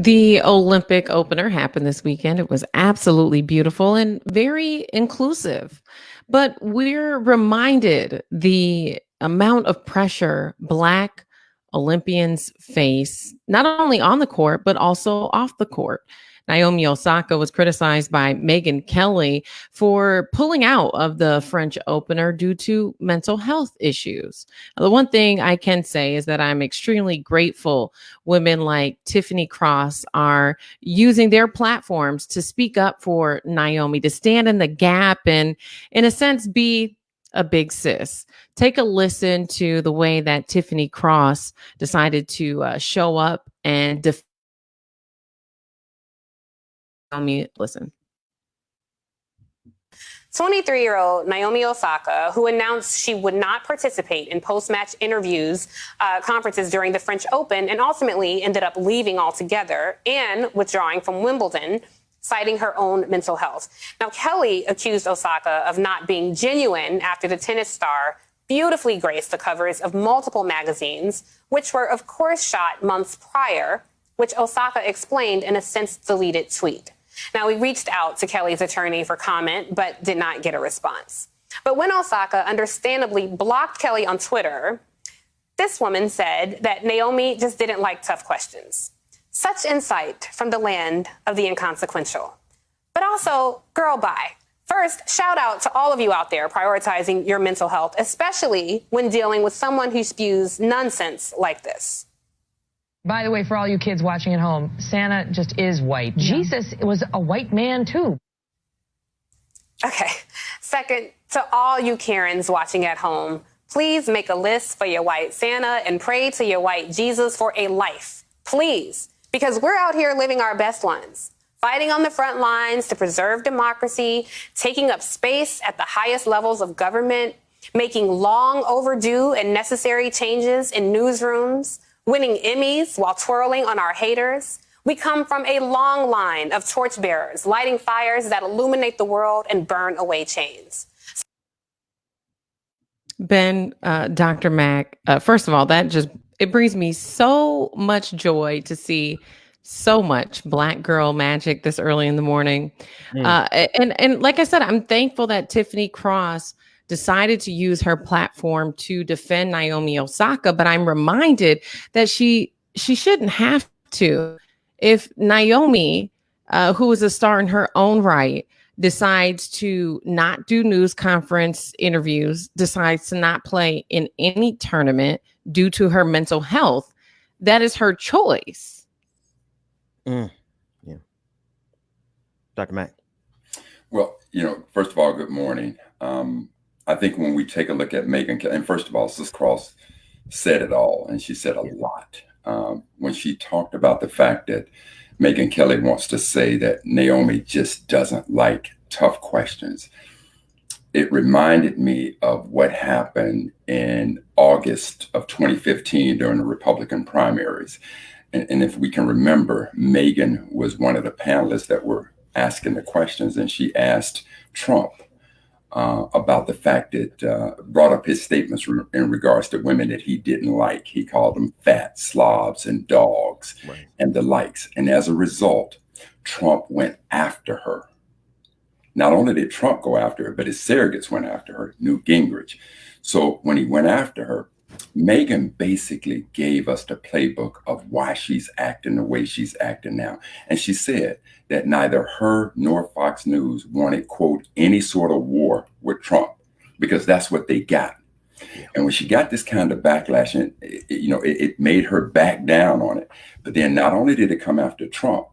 The Olympic opener happened this weekend. It was absolutely beautiful and very inclusive. But we're reminded the amount of pressure Black Olympians face, not only on the court, but also off the court. Naomi Osaka was criticized by Megyn Kelly for pulling out of the French opener due to mental health issues. The one thing I can say is that I'm extremely grateful women like Tiffany Cross are using their platforms to speak up for Naomi, to stand in the gap and, in a sense, be a big sis. Take a listen to the way that Tiffany Cross decided to show up and defend Naomi. Listen. 23-year-old Naomi Osaka, who announced she would not participate in post-match conferences during the French Open, and ultimately ended up leaving altogether and withdrawing from Wimbledon, citing her own mental health. Now, Kelly accused Osaka of not being genuine after the tennis star beautifully graced the covers of multiple magazines, which were, of course, shot months prior, which Osaka explained in a since-deleted tweet. Now, we reached out to Kelly's attorney for comment, but did not get a response. But when Osaka understandably blocked Kelly on Twitter, this woman said that Naomi just didn't like tough questions. Such insight from the land of the inconsequential. But also, girl, bye. First, shout out to all of you out there prioritizing your mental health, especially when dealing with someone who spews nonsense like this. By the way, for all you kids watching at home, Santa just is white. Yeah. Jesus was a white man, too. Okay. Second, to all you Karens watching at home, please make a list for your white Santa and pray to your white Jesus for a life. Please. Because we're out here living our best ones, fighting on the front lines to preserve democracy, taking up space at the highest levels of government, making long overdue and necessary changes in newsrooms, winning Emmys while twirling on our haters. We come from a long line of torchbearers, lighting fires that illuminate the world and burn away chains. Ben, Dr. Mack, first of all, it brings me so much joy to see so much Black girl magic this early in the morning. And like I said, I'm thankful that Tiffany Cross decided to use her platform to defend Naomi Osaka, but I'm reminded that she shouldn't have to. If Naomi, who is a star in her own right, decides to not do news conference interviews, decides to not play in any tournament due to her mental health, that is her choice. Yeah. Dr. Mack. Well, first of all, good morning. I think when we take a look at Megyn, and first of all, Sis Cross said it all, and she said a lot. When she talked about the fact that Megyn Kelly wants to say that Naomi just doesn't like tough questions, it reminded me of what happened in August of 2015 during the Republican primaries. And if we can remember, Megyn was one of the panelists that were asking the questions, and she asked Trump about the fact that brought up his statements in regards to women that he didn't like. He called them fat slobs and dogs, right, and the likes. And as a result, Trump went after her. Not only did Trump go after her, but his surrogates went after her, Newt Gingrich. So when he went after her, Megyn basically gave us the playbook of why she's acting the way she's acting now. And she said that neither her nor Fox News wanted, quote, any sort of war with Trump, because that's what they got. Yeah. And when she got this kind of backlash, and it made her back down on it. But then not only did it come after Trump,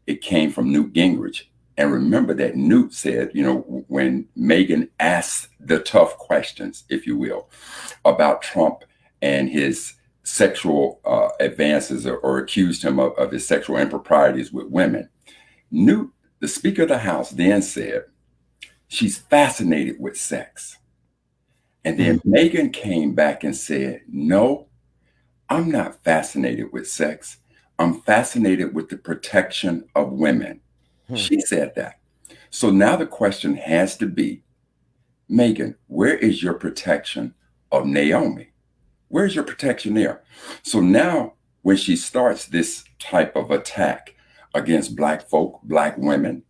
it came from Newt Gingrich. And remember that Newt said, when Megyn asked the tough questions, if you will, about Trump and his sexual advances, or accused him of his sexual improprieties with women, Newt, the Speaker of the House, then said, she's fascinated with sex. And then Megyn came back and said, no, I'm not fascinated with sex. I'm fascinated with the protection of women. She said that. So now the question has to be, Megyn, where is your protection of Naomi? Where's your protection there? So now when she starts this type of attack against Black folk, Black women,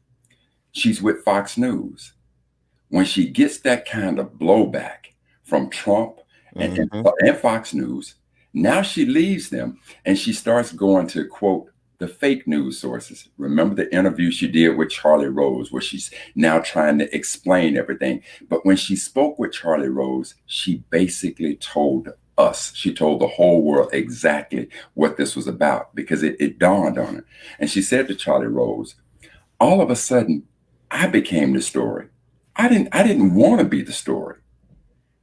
she's with Fox News. When she gets that kind of blowback from Trump and Fox News, now she leaves them and she starts going to, quote, the fake news sources. Remember the interview she did with Charlie Rose, where she's now trying to explain everything. But when she spoke with Charlie Rose, she basically told us, she told the whole world exactly what this was about, because it dawned on her. And she said to Charlie Rose, all of a sudden, I became the story. I didn't want to be the story.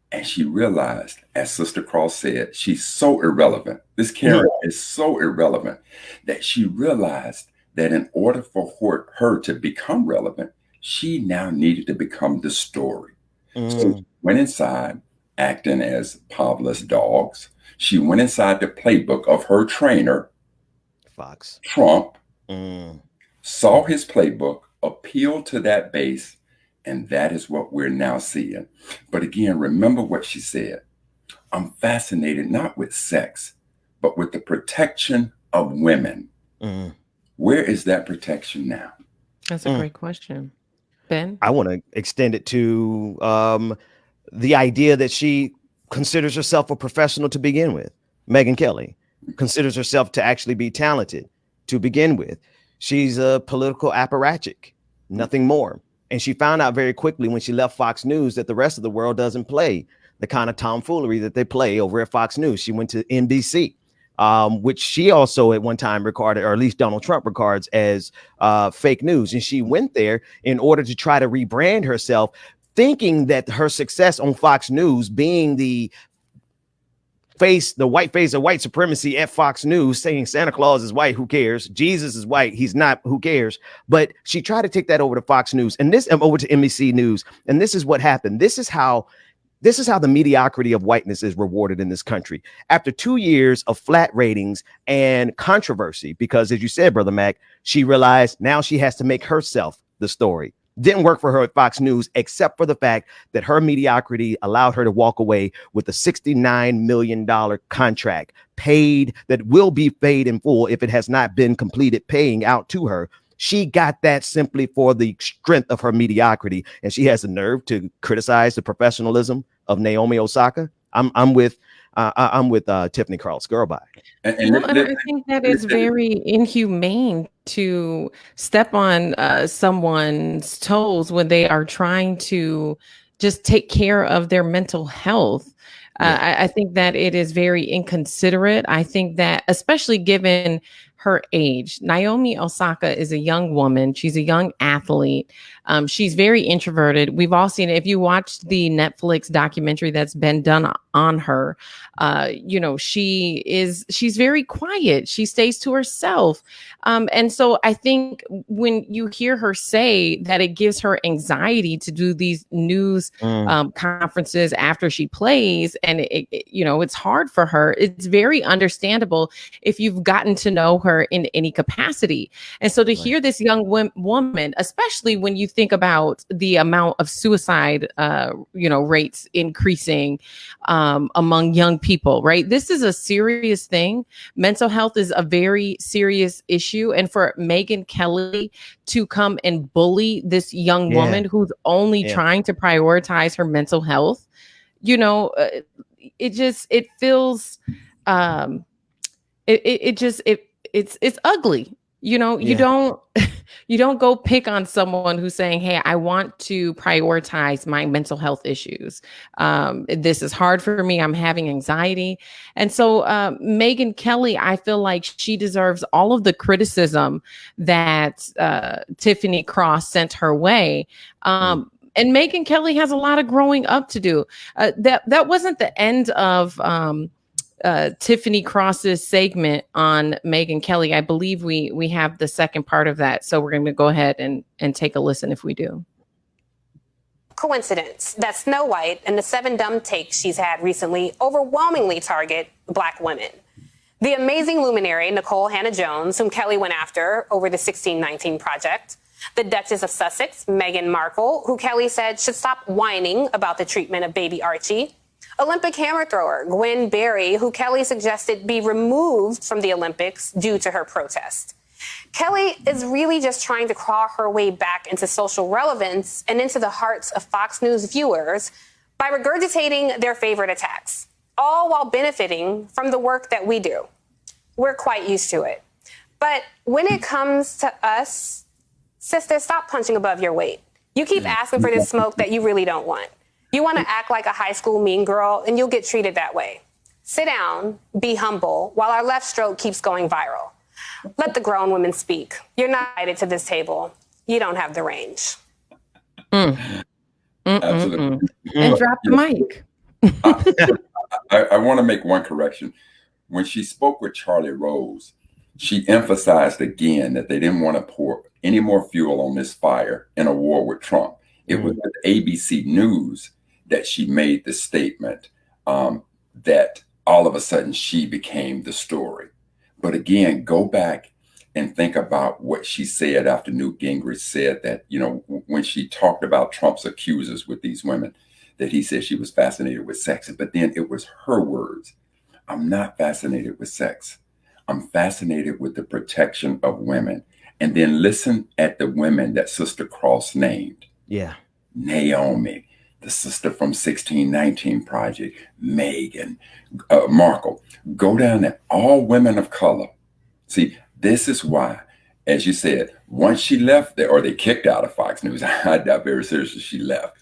And she realized, as Sister Cross said, she's so irrelevant. This Karen is so irrelevant that she realized that in order for her to become relevant, she now needed to become the story. So she went inside acting as Pavlov's dogs. She went inside the playbook of her trainer, Fox, Trump, saw his playbook, appealed to that base, and that is what we're now seeing. But again, remember what she said. I'm fascinated not with sex, but with the protection of women. Where is that protection now? That's a great question. Ben? I want to extend it to the idea that she considers herself a professional to begin with. Megyn Kelly considers herself to actually be talented to begin with. She's a political apparatchik, nothing more. And she found out very quickly when she left Fox News that the rest of the world doesn't play the kind of tomfoolery that they play over at Fox News. She went to NBC, which she also at one time regarded, or at least Donald Trump regards as fake news. And she went there in order to try to rebrand herself, thinking that her success on Fox News, being the white face of white supremacy at Fox News, saying Santa Claus is white, who cares? Jesus is white, he's not, who cares? But she tried to take that over to Fox News and this over to NBC News. And this is what happened. This is how the mediocrity of whiteness is rewarded in this country. After 2 years of flat ratings and controversy, because as you said, Brother Mack, she realized now she has to make herself the story. Didn't work for her at Fox News, except for the fact that her mediocrity allowed her to walk away with a $69 million contract paid, that will be paid in full if it has not been completed, paying out to her. She got that simply for the strength of her mediocrity. And she has the nerve to criticize the professionalism of Naomi Osaka. I'm with Tiffany Carl Skirby. And I think that is very inhumane to step on someone's toes when they are trying to just take care of their mental health. I think that it is very inconsiderate. I think that, especially given her age, Naomi Osaka is a young woman. She's a young athlete. She's very introverted. We've all seen it. If you watched the Netflix documentary that's been done on her, she's very quiet. She stays to herself. And so I think when you hear her say that it gives her anxiety to do these news conferences after she plays, and it's hard for her, it's very understandable if you've gotten to know her in any capacity. And so to hear this young woman, especially when you think about the amount of suicide, rates increasing among young people, right? This is a serious thing. Mental health is a very serious issue. And for Megyn Kelly to come and bully this young woman who's only trying to prioritize her mental health, it feels, it's ugly. You don't go pick on someone who's saying, hey, I want to prioritize my mental health issues. This is hard for me. I'm having anxiety. And so Megyn Kelly, I feel like she deserves all of the criticism that Tiffany Cross sent her way. And Megyn Kelly has a lot of growing up to do. That wasn't the end of Tiffany Cross's segment on Megyn Kelly. I believe we have the second part of that. So we're going to go ahead and take a listen if we do. Coincidence that Snow White and the 7 dumb takes she's had recently overwhelmingly target Black women. The amazing luminary Nicole Hannah-Jones, whom Kelly went after over the 1619 Project. The Duchess of Sussex, Meghan Markle, who Kelly said should stop whining about the treatment of baby Archie. Olympic hammer thrower Gwen Berry, who Kelly suggested be removed from the Olympics due to her protest. Kelly is really just trying to claw her way back into social relevance and into the hearts of Fox News viewers by regurgitating their favorite attacks, all while benefiting from the work that we do. We're quite used to it. But when it comes to us, sister, stop punching above your weight. You keep asking for this smoke that you really don't want. You want to act like a high school mean girl, and you'll get treated that way. Sit down, be humble, while our left stroke keeps going viral. Let the grown women speak. You're not invited to this table. You don't have the range. Absolutely. And drop the mic. I want to make one correction. When she spoke with Charlie Rose, she emphasized again that they didn't want to pour any more fuel on this fire in a war with Trump. It was with ABC News that she made the statement that all of a sudden she became the story. But again, go back and think about what she said after Newt Gingrich said that, you know, when she talked about Trump's accusers with these women, that he said she was fascinated with sex. But then it was her words. I'm not fascinated with sex. I'm fascinated with the protection of women. And then listen at the women that Sister Cross named. Yeah. Naomi, the sister from 1619 Project, Megan, Markle. Go down there, all women of color. See, this is why, as you said, once she left there, or they kicked out of Fox News, I doubt very seriously she left.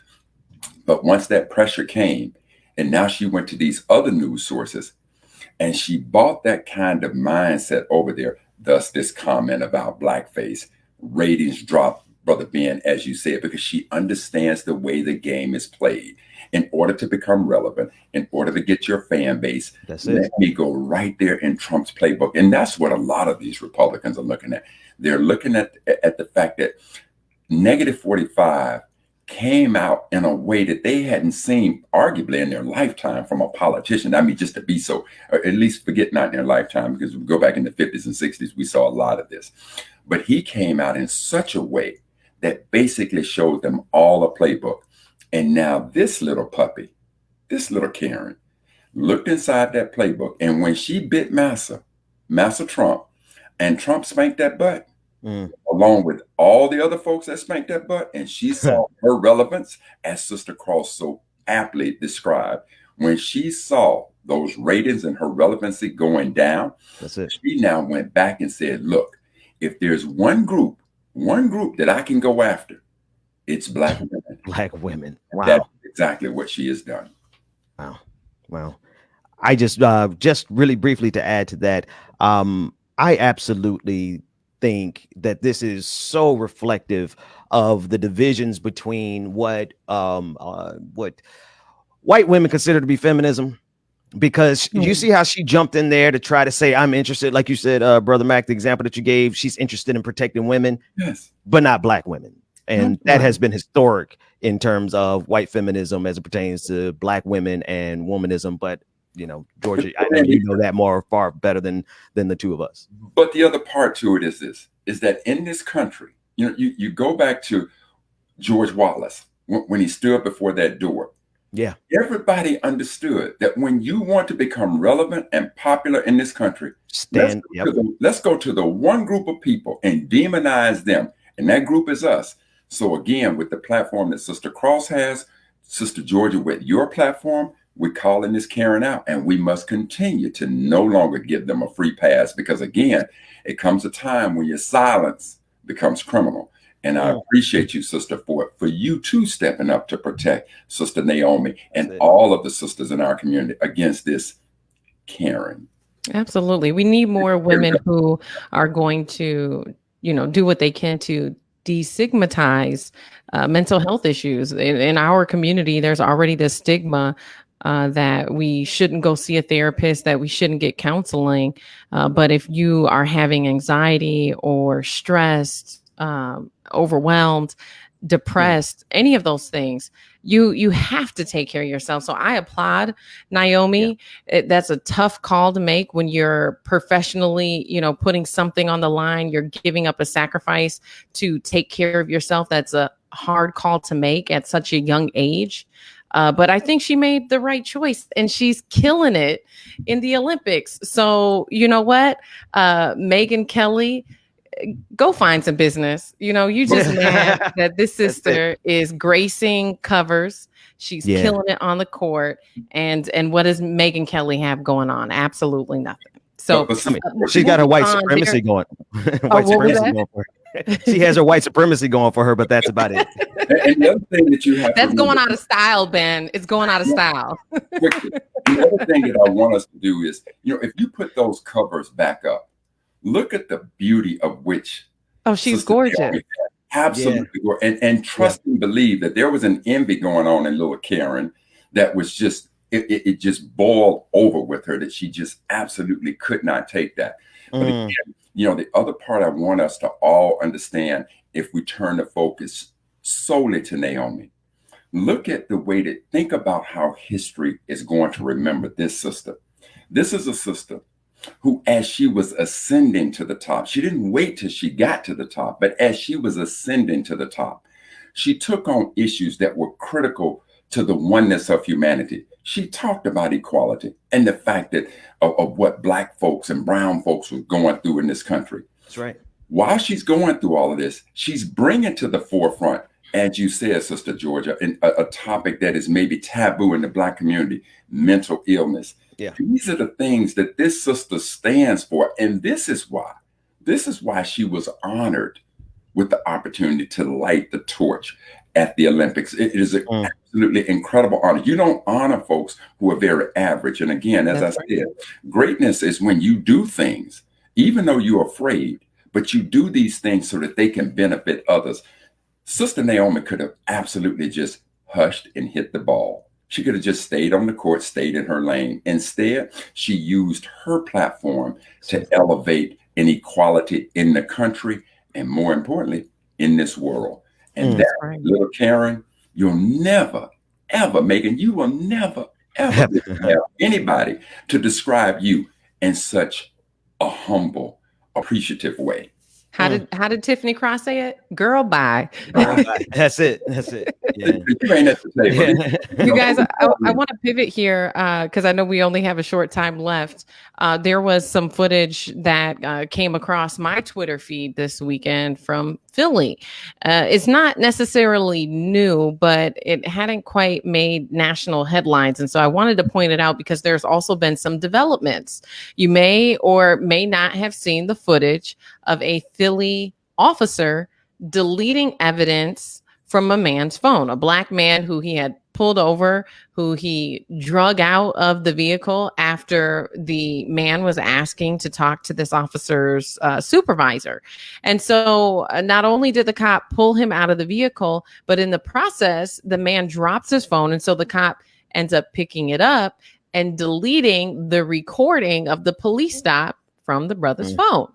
But once that pressure came, and now she went to these other news sources, and she bought that kind of mindset over there, thus this comment about blackface. Ratings dropped, Brother Ben, as you said, because she understands the way the game is played. In order to become relevant, in order to get your fan base, let me go right there in Trump's playbook. And that's what a lot of these Republicans are looking at. They're looking at the fact that negative 45 came out in a way that they hadn't seen arguably in their lifetime from a politician. I mean, just to be so, or at least forget not in their lifetime, because we go back in the 50s and 60s, we saw a lot of this. But he came out in such a way that basically showed them all a playbook. And now this little puppy, this little Karen, looked inside that playbook. And when she bit Massa Trump, and Trump spanked that butt, along with all the other folks that spanked that butt, and she saw her relevance, as Sister Cross so aptly described, when she saw those ratings and her relevancy going down, she now went back and said, look, if there's one group that I can go after, it's Black women. Black women. Wow. That's exactly what she has done. Wow. I just really briefly to add to that, I absolutely think that this is so reflective of the divisions between what white women consider to be feminism. Because you see how she jumped in there to try to say, I'm interested, like you said, Brother Mack, the example that you gave, she's interested in protecting women, yes, but not Black women. And that has been historic in terms of white feminism as it pertains to Black women and womanism. But, you know, Georgia, I know you know that far better than the two of us. But the other part to it is this, is that in this country, you know, you go back to George Wallace when he stood before that door. Yeah. Everybody understood that when you want to become relevant and popular in this country, let's go to the one group of people and demonize them. And that group is us. So again, with the platform that Sister Cross has, Sister Georgia, with your platform, we're calling this Karen out, and we must continue to no longer give them a free pass, because again, it comes a time when your silence becomes criminal. And I appreciate you, sister, for you too stepping up to protect Sister Naomi and all of the sisters in our community against this Karen. Absolutely. We need more women who are going to, you know, do what they can to destigmatize mental health issues. In our community, there's already this stigma that we shouldn't go see a therapist, that we shouldn't get counseling. But if you are having anxiety or stressed, overwhelmed, depressed, any of those things, you have to take care of yourself. So I applaud Naomi. That's a tough call to make when you're professionally, you know, putting something on the line. You're giving up a sacrifice to take care of yourself. That's a hard call to make at such a young age. But I think she made the right choice, and she's killing it in the Olympics. So you know what, Megyn Kelly, go find some business. You just mad that this sister is gracing covers. She's killing it on the court. And what does Megyn Kelly have going on? Absolutely nothing. So she's got her white supremacy going. White supremacy going for her. She has her white supremacy going for her, but that's about it. And the other thing that you have that's going out of style, Ben. It's going out of style. The other thing that I want us to do is, if you put those covers back up, look at the beauty of which. Oh, she's gorgeous. Absolutely. Yeah. And trust and believe that there was an envy going on in little Karen that was just, it just boiled over with her, that she just absolutely could not take that. But again, the other part I want us to all understand, if we turn the focus solely to Naomi, look at the way to think about how history is going to remember this sister. This is a sister who, as she was ascending to the top, she didn't wait till she got to the top, but as she was ascending to the top, she took on issues that were critical to the oneness of humanity. She talked about equality and the fact that of what Black folks and brown folks were going through in this country. That's right. While she's going through all of this, she's bringing to the forefront, as you said, Sister Georgia, a topic that is maybe taboo in the Black community: mental illness. Yeah. These are the things that this sister stands for. And this is why she was honored with the opportunity to light the torch at the Olympics. It is an absolutely incredible honor. You don't honor folks who are very average. And again, as I said, greatness is when you do things, even though you're afraid, but you do these things so that they can benefit others. Sister Naomi could have absolutely just hushed and hit the ball. She could have just stayed on the court, stayed in her lane. Instead, she used her platform to elevate inequality in the country and, more importantly, in this world. And that, little Karen, you'll never, ever, Megan, you will never, ever have anybody to describe you in such a humble, appreciative way. How did Tiffany Cross say it? Girl, bye. That's it. Yeah. You guys, I want to pivot here because I know we only have a short time left. There was some footage that came across my Twitter feed this weekend from Philly. It's not necessarily new, but it hadn't quite made national headlines. And so I wanted to point it out because there's also been some developments. You may or may not have seen the footage of a Philly officer deleting evidence from a man's phone, a Black man who he had pulled over, who he drug out of the vehicle after the man was asking to talk to this officer's supervisor. And so not only did the cop pull him out of the vehicle, but in the process, the man drops his phone. And so the cop ends up picking it up and deleting the recording of the police stop from the brother's phone.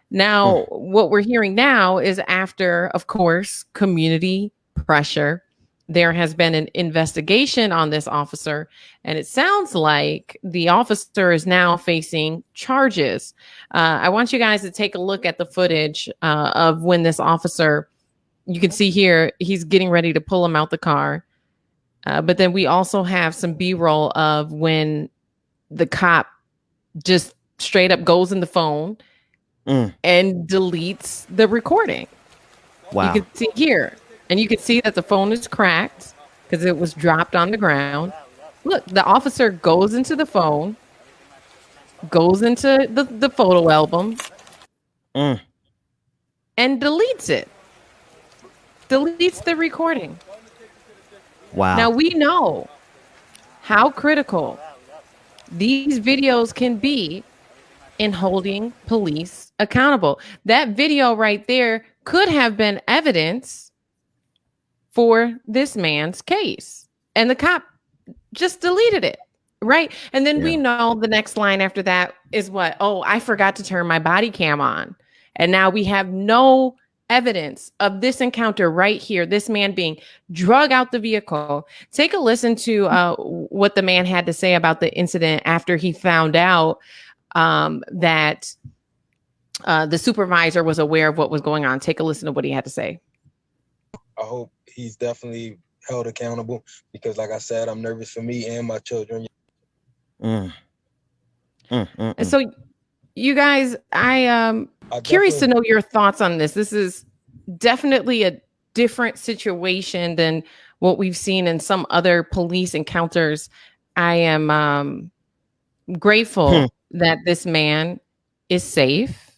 Now, what we're hearing now is after, of course, community pressure, there has been an investigation on this officer, and it sounds like the officer is now facing charges. I want you guys to take a look at the footage of when this officer, you can see here, he's getting ready to pull him out the car. But then we also have some B-roll of when the cop just straight up goes in the phone and deletes the recording. Wow. You can see here, and you can see that the phone is cracked because it was dropped on the ground. Look, the officer goes into the phone, goes into the photo album, and deletes it. Deletes the recording. Wow. Now we know how critical these videos can be in holding police accountable. That video right there could have been evidence for this man's case. And the cop just deleted it, right? And then we know the next line after that is what? Oh, I forgot to turn my body cam on. And now we have no evidence of this encounter right here, this man being drug out the vehicle. Take a listen to what the man had to say about the incident after he found out that the supervisor was aware of what was going on. Take a listen to what he had to say. I hope he's definitely held accountable, because like I said, I'm nervous for me and my children. And so you guys, I curious to know your thoughts on this. This is definitely a different situation than what we've seen in some other police encounters. I am grateful that this man is safe,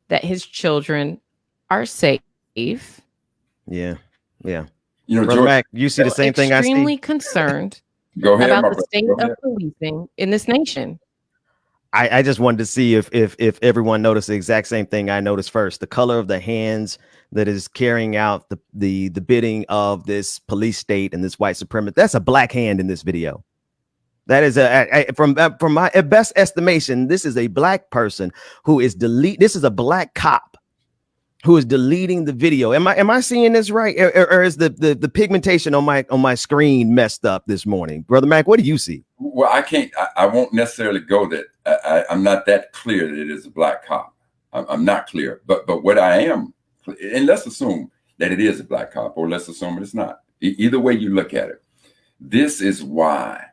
that his children are safe. Yeah. You know, Brother George, Mack, you see the same thing I see? Extremely concerned go ahead, about my the brother. state Go of ahead. policing in this nation. I just wanted to see if everyone noticed the exact same thing I noticed first. The color of the hands that is carrying out the bidding of this police state and this white supremacist. That's a black hand in this video. That is from my best estimation, this is a black person who is this is a black cop who is deleting the video. Am I seeing this right? Or is the pigmentation on my screen messed up this morning? Brother Mack, what do you see? Well, I won't necessarily go that I'm not that clear that it is a black cop. I'm not clear, but what I am, and let's assume that it is a black cop, or let's assume it's not. Either way you look at it, this is why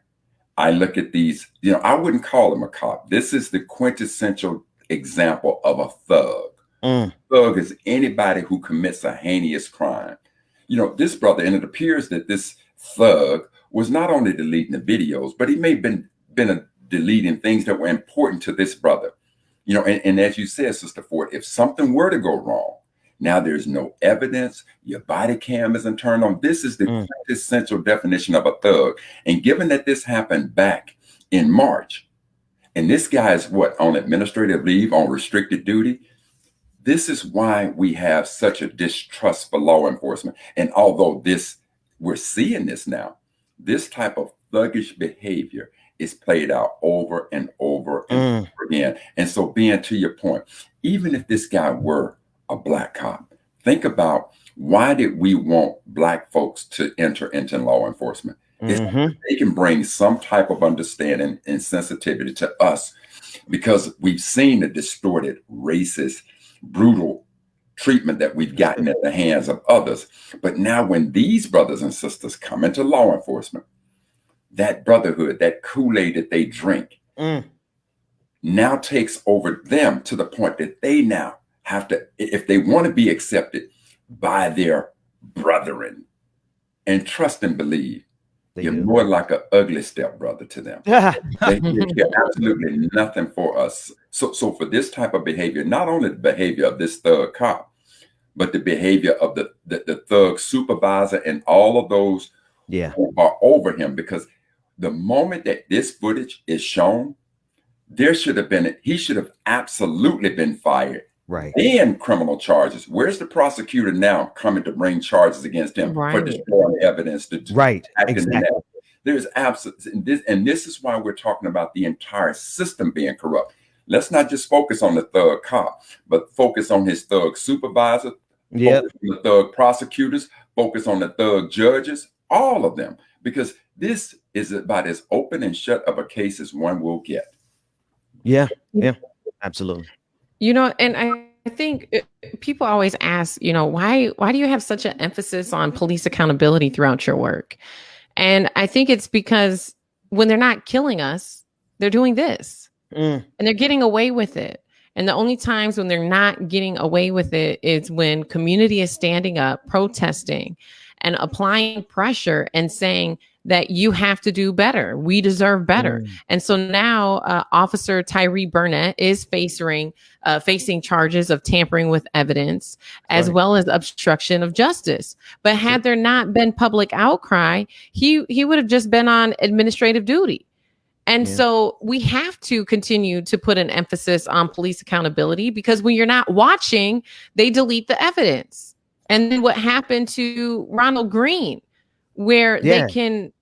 I look at these. You know, I wouldn't call him a cop. This is the quintessential example of a thug. Thug is anybody who commits a heinous crime. You know, this brother, and it appears that this thug was not only deleting the videos, but he may have been deleting things that were important to this brother. You know, and as you said, Sister Ford, if something were to go wrong, now there's no evidence, your body cam isn't turned on. This is the quintessential definition of a thug. And given that this happened back in March, and this guy is on administrative leave, on restricted duty, this is why we have such a distrust for law enforcement. And although we're seeing this now, this type of thuggish behavior is played out over and over and over again. And so, being to your point, even if this guy were a black cop, think about, why did we want black folks to enter into law enforcement? They can bring some type of understanding and sensitivity to us, because we've seen the distorted, racist, brutal treatment that we've gotten at the hands of others. But now when these brothers and sisters come into law enforcement, that brotherhood, that Kool-Aid that they drink, now takes over them, to the point that they now have to, if they want to be accepted by their brethren, and trust and believe, you're more like an ugly stepbrother to them. They care absolutely nothing for us. So for this type of behavior, not only the behavior of this thug cop, but the behavior of the thug supervisor and all of those who are over him. Because the moment that this footage is shown, he should have absolutely been fired. Right. And criminal charges. Where's the prosecutor now coming to bring charges against him for destroying evidence? Exactly. There's absolutely, and this is why we're talking about the entire system being corrupt. Let's not just focus on the thug cop, but focus on his thug supervisor, focus on the thug prosecutors, focus on the thug judges, all of them, because this is about as open and shut of a case as one will get. Yeah, absolutely. You know, and I think people always ask, you know, why do you have such an emphasis on police accountability throughout your work? And I think it's because when they're not killing us, they're doing this and they're getting away with it. And the only times when they're not getting away with it is when community is standing up, protesting and applying pressure and saying that you have to do better. We deserve better. And so now Officer Tyree Burnett is facing charges of tampering with evidence, as well as obstruction of justice. But had there not been public outcry, he would have just been on administrative duty. And so we have to continue to put an emphasis on police accountability, because when you're not watching, they delete the evidence. And then what happened to Ronald Green, where they can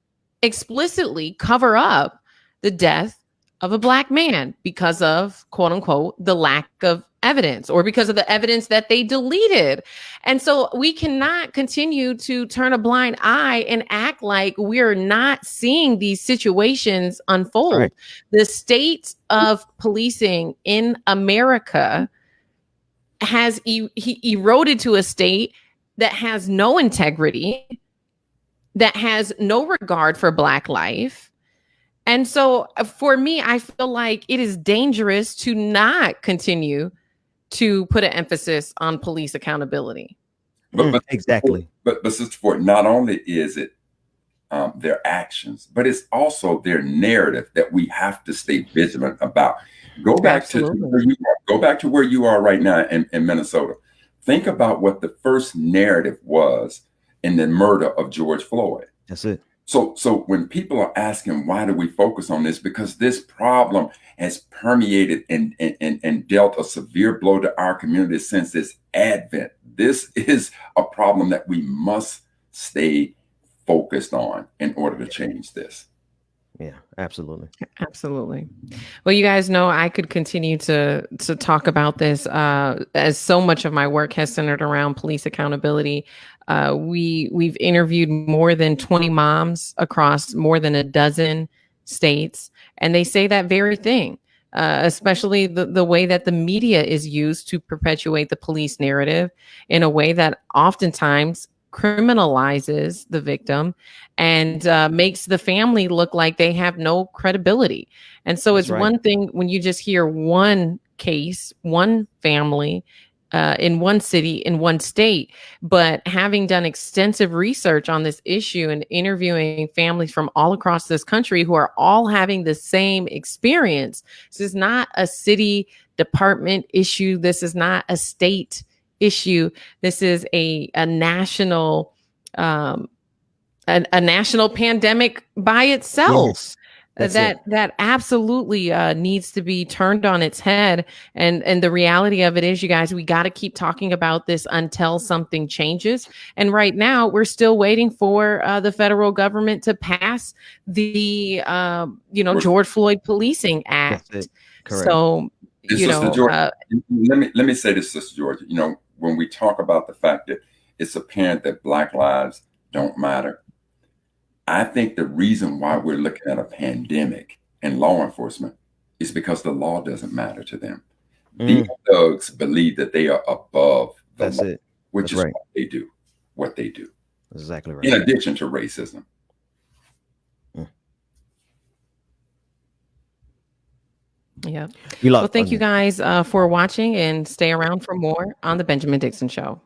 explicitly cover up the death of a black man because of, quote unquote, the lack of evidence, or because of the evidence that they deleted. And so we cannot continue to turn a blind eye and act like we're not seeing these situations unfold. The state of policing in America has eroded to a state that has no integrity, that has no regard for Black life. And so for me, I feel like it is dangerous to not continue to put an emphasis on police accountability. Exactly. But Sister Ford, not only is it their actions, but it's also their narrative that we have to stay vigilant about. Go back to where you are. Go back to where you are right now in Minnesota. Think about what the first narrative was in the murder of George Floyd. That's it. So when people are asking, why do we focus on this? Because this problem has permeated and dealt a severe blow to our community since its advent. This is a problem that we must stay focused on in order to change this. Yeah, absolutely. Absolutely. Well, you guys know I could continue to talk about this as so much of my work has centered around police accountability. We've interviewed more than 20 moms across more than a dozen states, and they say that very thing. Especially the way that the media is used to perpetuate the police narrative in a way that oftentimes criminalizes the victim and makes the family look like they have no credibility. And so it's one thing when you just hear one case, one family in one city, in one state, but having done extensive research on this issue and interviewing families from all across this country who are all having the same experience. This is not a city department issue. This is not a state issue. This is a national a national pandemic by itself. Yes, that absolutely needs to be turned on its head. And the reality of it is, you guys, we got to keep talking about this until something changes. And right now, we're still waiting for the federal government to pass the George Floyd Policing Act. That's it. Correct. So let me say this, Sister George. When we talk about the fact that it's apparent that Black lives don't matter, I think the reason why we're looking at a pandemic in law enforcement is because the law doesn't matter to them. These thugs believe that they are above the law, which is what they do. That's exactly right. In addition to racism. Yeah. Well, thank you guys for watching, and stay around for more on The Benjamin Dixon Show.